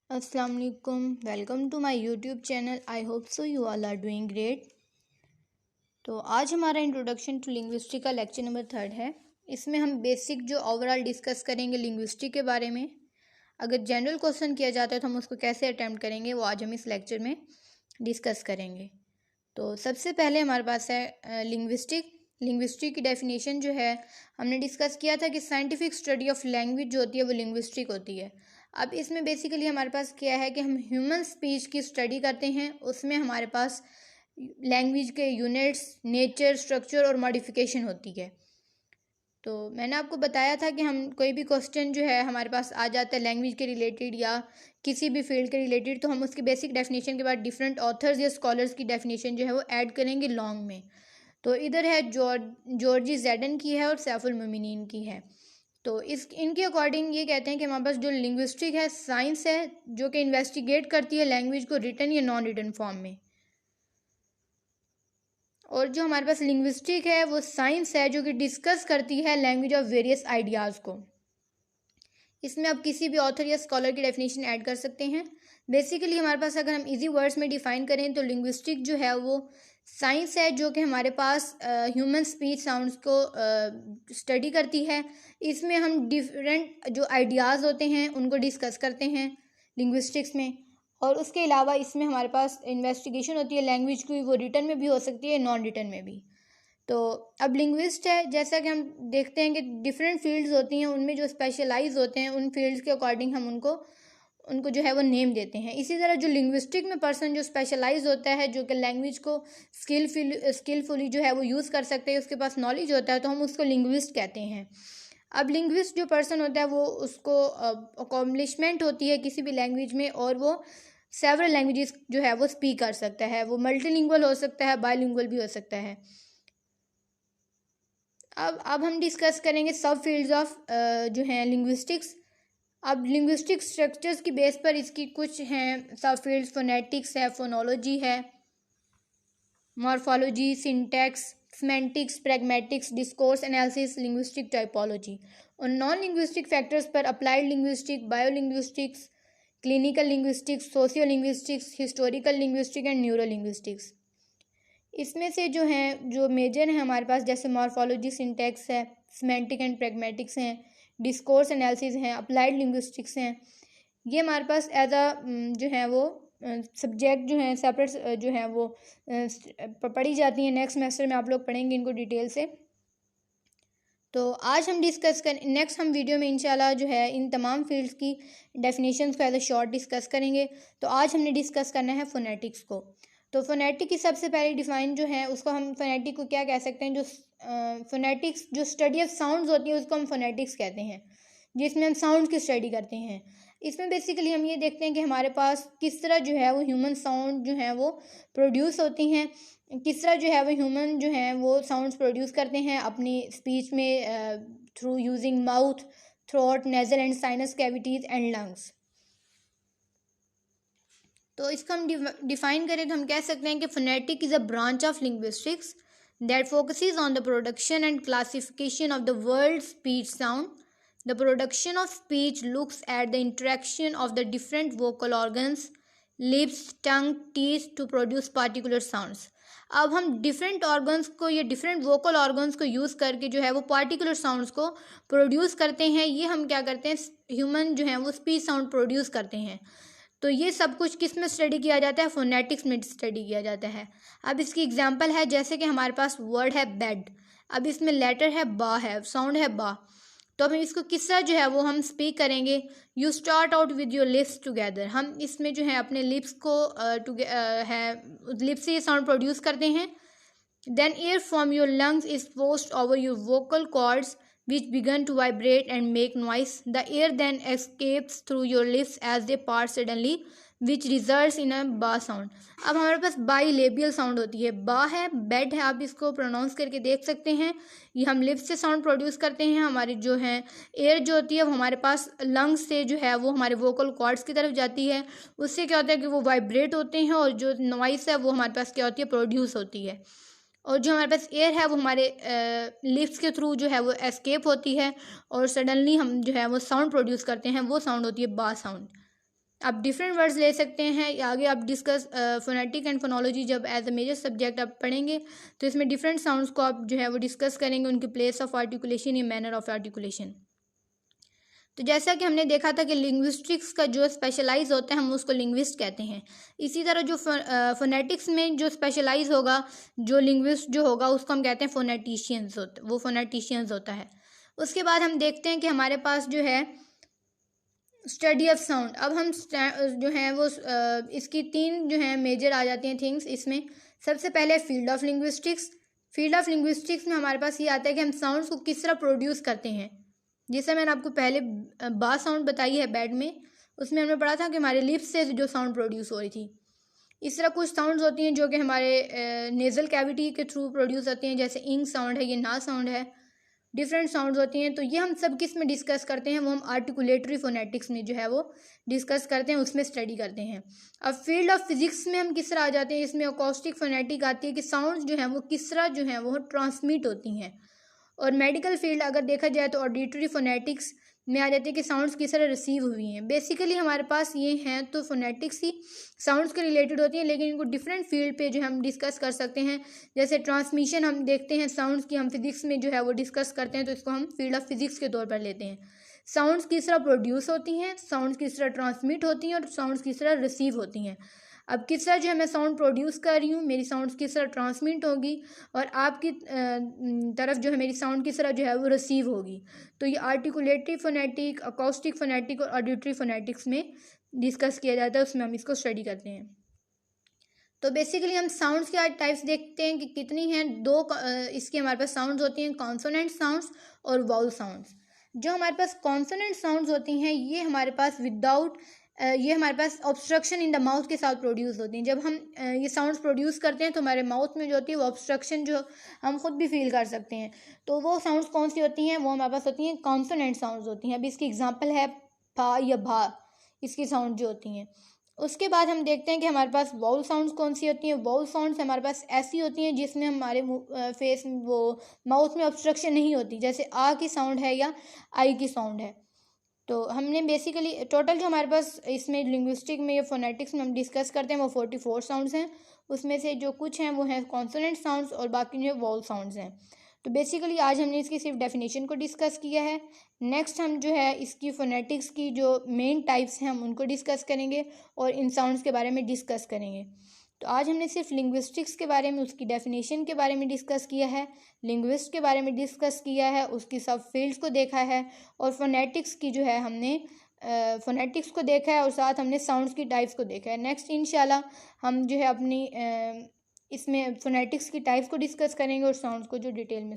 अस्सलाम वालेकुम। Welcome to my YouTube channel. I hope so you all are doing great. तो आज हमारा इंट्रोडक्शन टू लिंग्विस्टिक का लेक्चर नंबर 3 है। इसमें हम बेसिक जो ओवरऑल डिस्कस करेंगे लिंग्विस्टिक के बारे में। अगर जनरल क्वेश्चन किया जाता है तो हम उसको कैसे अटैम्प्ट करेंगे वो आज हम इस लेक्चर में डिस्कस करेंगे। तो सबसे पहले हमारे पास है लिंग्विस्टिक। लिंग्विस्टिक की डेफिनेशन जो है हमने डिस्कस किया था कि साइंटिफिक स्टडी ऑफ लैंग्वेज जो होती है वो लिंग्विस्टिक होती है। अब इसमें बेसिकली हमारे पास क्या है कि हम ह्यूमन स्पीच की स्टडी करते हैं। उसमें हमारे पास लैंग्वेज के यूनिट्स, नेचर, स्ट्रक्चर और मॉडिफिकेशन होती है। तो मैंने आपको बताया था कि हम कोई भी क्वेश्चन जो है हमारे पास आ जाता है लैंग्वेज के रिलेटेड या किसी भी फील्ड के रिलेटेड, तो हम उसकी बेसिक डेफिनेशन के बाद डिफरेंट ऑथर्स या स्कॉलर्स की डेफिनेशन जो है वो ऐड करेंगे लॉन्ग में। तो इधर है जॉर्जी ज़ेडन की है और सैफुल मोमिनीन की है। तो इनके अकॉर्डिंग ये कहते हैं कि हमारे पास जो लिंग्विस्टिक है साइंस है जो कि इन्वेस्टिगेट करती है लैंग्वेज को रिटन या नॉन रिटन फॉर्म में। और जो हमारे पास लिंग्विस्टिक है वो साइंस है जो कि डिस्कस करती है लैंग्वेज ऑफ वेरियस आइडियाज़ को। इसमें आप किसी भी ऑथर या स्कॉलर की डेफिनेशन ऐड कर सकते हैं। बेसिकली हमारे पास अगर हम इजी वर्ड्स में डिफाइन करें तो लिंग्विस्टिक जो है वो साइंस है जो कि हमारे पास ह्यूमन स्पीच साउंड्स को स्टडी करती है। इसमें हम डिफरेंट जो आइडियाज़ होते हैं उनको डिस्कस करते हैं लिंग्विस्टिक्स में। और उसके अलावा इसमें हमारे पास इन्वेस्टिगेशन होती है लैंग्वेज की, वो रिटन में भी हो सकती है, नॉन रिटन में भी। तो अब लिंग्विस्ट है, जैसा कि हम देखते हैं कि डिफरेंट फील्ड्स होती हैं, उनमें जो स्पेशलाइज होते हैं उन फील्ड्स के अकॉर्डिंग हम उनको जो है वो नेम देते हैं। इसी तरह जो लिंग्विस्टिक में पर्सन जो स्पेशलाइज होता है, जो कि लैंग्वेज को स्किलफुली जो है वो यूज़ कर सकते हैं, उसके पास नॉलेज होता है, तो हम उसको लिंग्विस्ट कहते हैं। अब लिंग्विस्ट जो पर्सन होता है वो उसको अकॉम्प्लिशमेंट होती है किसी भी लैंग्वेज में और वो सेवरल लैंग्वेजेस जो है वो स्पीक कर सकता है। वो मल्टीलिंगुअल हो सकता है, बायलिंगुअल भी हो सकता है। अब हम डिस्कस करेंगे सब फील्ड्स ऑफ जो हैं लिंग्विस्टिक्स। अब लिंग्विस्टिक स्ट्रक्चर्स की बेस पर इसकी कुछ हैं सब फील्ड्स। फोनेटिक्स है, फोनोलॉजी है, morphology, syntax, semantics, pragmatics, discourse analysis, linguistic typology. और नॉन लिंग्विस्टिक फैक्टर्स पर applied linguistic, biolinguistics, clinical linguistics, sociolinguistics, historical linguistic and neurolinguistics. इसमें से जो हैं जो मेजर हैं हमारे पास, जैसे मॉर्फोलॉजी, सिंटैक्स है, सेमेंटिक एंड प्रैग्मेटिक्स हैं, डिस्कोर्स एनालिसिस हैं, अप्लाइड लिंग्विस्टिक्स हैं। ये हमारे पास एज जो है वो सब्जेक्ट जो हैं सेपरेट जो हैं वो पढ़ी जाती हैं। नेक्स्ट सेमेस्टर में आप लोग पढ़ेंगे इनको डिटेल से। तो आज हम डिस्कस कर नेक्स्ट हम वीडियो में इंशाल्लाह जो है इन तमाम फील्ड्स की डेफिनेशंस को एज अ शॉर्ट डिस्कस करेंगे। तो आज हमने डिस्कस करना है फोनेटिक्स को। तो फोनेटिक की सबसे पहले डिफाइन जो है उसको हम फोनेटिक को क्या कह सकते हैं, जो फोनेटिक्स जो स्टडी ऑफ साउंड्स होती है उसको हम फोनेटिक्स कहते हैं, जिसमें हम साउंड की स्टडी करते हैं। इसमें बेसिकली हम ये देखते हैं कि हमारे पास किस तरह जो है वो ह्यूमन साउंड जो है वो प्रोड्यूस होती हैं, किस तरह जो है वो ह्यूमन जो है वो साउंड्स प्रोड्यूस करते हैं अपनी स्पीच में through using mouth, throat, nasal and sinus cavities and lungs. तो इसको हम डिफाइन करें तो हम कह सकते हैं कि phonetic is a branch of linguistics that focuses on the production and classification of the world speech sound. The production of speech looks at the interaction of the different vocal organs, lips, tongue, teeth to produce particular sounds. अब हम different organs को या different vocal organs को use करके जो है वो particular sounds को प्रोड्यूस करते हैं। ये हम क्या करते हैं, ह्यूमन जो है वो स्पीच साउंड प्रोड्यूस करते हैं। तो ये सब कुछ किस में स्टडी किया जाता है, फोनेटिक्स में स्टडी किया जाता है। अब इसकी एग्जांपल है, जैसे कि हमारे पास वर्ड है बेड। अब इसमें लेटर है बा, है साउंड है बा। तो हम इसको किस तरह जो है वो हम स्पीक करेंगे, you start out with your lips together. हम इसमें जो है अपने लिप्स को है लिप्स से ये साउंड प्रोड्यूस करते हैं। Then air from your lungs is forced over your vocal cords which begin to vibrate and make noise. The air then escapes through your lips as they part suddenly, which results in a ba sound. अब हमारे पास बाईलेबियल sound होती है। बा है, bed है, आप इसको pronounce करके देख सकते हैं। ये हम लिप्स से साउंड प्रोड्यूस करते हैं। हमारी जो है एयर जो होती है वो हमारे पास लंग्स से जो है वो हमारे वोकल कॉर्ड्स की तरफ जाती है। उससे क्या होता है कि वो वाइब्रेट होते हैं और जो नॉइस है वो हमारे पास क्या होती है, प्रोड्यूस होती है। और जो हमारे पास एयर है वो हमारे लिप्स के थ्रू जो है वो एस्केप होती है और सडनली हम जो है वो साउंड प्रोड्यूस करते हैं, वो साउंड होती है बा साउंड। आप डिफरेंट वर्ड्स ले सकते हैं। आगे आप डिस्कस फोनेटिक एंड फोनोलॉजी जब एज अ मेजर सब्जेक्ट आप पढ़ेंगे तो इसमें डिफरेंट साउंड्स को आप जो है वो डिस्कस करेंगे, उनकी प्लेस ऑफ आर्टिकुलेशन या मैनर ऑफ आर्टिकुलेशन। तो जैसा कि हमने देखा था कि लिंग्विस्टिक्स का जो स्पेशलाइज होता है हम उसको लिंग्विस्ट कहते हैं। इसी तरह जो फोनेटिक्स में जो स्पेशलाइज होगा, जो लिंग्विस्ट जो होगा उसको हम कहते हैं फोनेटिशियंस वो फोनेटिशियंस होता है। उसके बाद हम देखते हैं कि हमारे पास जो है स्टडी ऑफ साउंड। अब हम जो है वो इसकी तीन जो है मेजर आ जाती हैं थिंग्स इसमें। सबसे पहले field of linguistics. Field of linguistics में हमारे पास ये आता है कि हम साउंड्स को किस तरह प्रोड्यूस करते हैं। जैसे मैंने आपको पहले बा साउंड बताई है बेड में, उसमें हमने पढ़ा था कि हमारे लिप्स से जो साउंड प्रोड्यूस हो रही थी। इस तरह कुछ साउंड्स होती हैं जो कि हमारे नेज़ल कैविटी के थ्रू प्रोड्यूस होती हैं, जैसे इंग साउंड है, ये ना साउंड है। डिफरेंट साउंड्स होती हैं। तो ये हम सब किस में डिस्कस करते हैं, वो हम आर्टिकुलेटरी फोनेटिक्स में जो है वो डिस्कस करते हैं, उसमें स्टडी करते हैं। अब फील्ड ऑफ फिजिक्स में हम किस तरह आ जाते हैं, इसमें अकॉस्टिक फोनेटिक आती है कि साउंड्स जो हैं वो किस तरह जो हैं वो ट्रांसमिट होती हैं। और मेडिकल फील्ड अगर देखा जाए तो ऑडिटरी फोनेटिक्स में आ जाती है कि साउंड्स किस तरह रिसीव हुई हैं। बेसिकली हमारे पास ये हैं तो फोनेटिक्स ही साउंड्स के रिलेटेड होती हैं, लेकिन इनको डिफरेंट फील्ड पे जो हम डिस्कस कर सकते हैं। जैसे ट्रांसमिशन हम देखते हैं साउंड्स की, हम फिजिक्स में जो है वो डिस्कस करते हैं, तो इसको हम फील्ड ऑफ फिजिक्स के तौर पर लेते हैं। साउंड्स किस तरह प्रोड्यूस होती हैं, साउंड्स किस तरह ट्रांसमिट होती हैं और साउंड्स किस तरह रिसीव होती हैं। अब किस तरह जो है मैं साउंड प्रोड्यूस कर रही हूँ, मेरी साउंड्स किस तरह ट्रांसमिट होगी और आपकी तरफ जो है मेरी साउंड किस तरह जो है वो रिसीव होगी। तो ये आर्टिकुलेटरी फोनेटिक, अकॉस्टिक फोनेटिक और ऑडिटरी फोनेटिक्स में डिस्कस किया जाता है, उसमें हम इसको स्टडी करते हैं। तो बेसिकली हम साउंड्स के टाइप्स देखते हैं कि कितनी हैं। दो इसके हमारे पास साउंड्स होती हैं, कॉन्सोनेंट साउंड्स और वाउल साउंड्स। जो हमारे पास कॉन्सोनेंट साउंड्स होती हैं ये हमारे पास ये हमारे पास ऑब्स्ट्रक्शन इन द माउथ के साथ प्रोड्यूस होती हैं। जब हम ये साउंड्स प्रोड्यूस करते हैं तो हमारे माउथ में जो होती है वो ऑब्स्ट्रक्शन जो हम खुद भी फील कर सकते हैं। तो वो साउंड्स कौन सी होती हैं, वो हमारे पास होती हैं कॉन्सोनेंट साउंड्स होती हैं। अभी इसकी एग्जांपल है भा या भा, इसकी साउंड जो होती हैं। उसके बाद हम देखते हैं कि हमारे पास वाउल साउंड्स कौन सी होती हैं। वाउल साउंड्स हमारे पास ऐसी होती हैं जिसमें हमारे फेस वो माउथ में ऑब्स्ट्रक्शन नहीं होती, जैसे आ की साउंड है या आई की साउंड है। तो हमने बेसिकली टोटल जो हमारे पास इसमें लिंग्विस्टिक में या फोनेटिक्स में हम डिस्कस करते हैं वो 44 साउंड्स हैं। उसमें से जो कुछ हैं वो हैं कॉन्सोनेंट साउंड्स और बाकी जो वॉल साउंड्स हैं। तो बेसिकली आज हमने इसकी सिर्फ डेफिनेशन को डिस्कस किया है। नेक्स्ट हम जो है इसकी फोनेटिक्स की जो मेन टाइप्स हैं हम उनको डिस्कस करेंगे और इन साउंड्स के बारे में डिस्कस करेंगे। तो आज हमने सिर्फ लिंग्विस्टिक्स के बारे में, उसकी डेफिनेशन के बारे में डिस्कस किया है, लिंग्विस्ट के बारे में डिस्कस किया है, उसकी सब फील्ड्स को देखा है और फोनेटिक्स की जो है हमने फोनेटिक्स को देखा है और साथ हमने साउंड्स की टाइप्स को देखा है। नेक्स्ट इंशाल्लाह हम जो है अपनी इसमें फोनेटिक्स की टाइप्स को डिस्कस करेंगे और साउंड्स को जो डिटेल में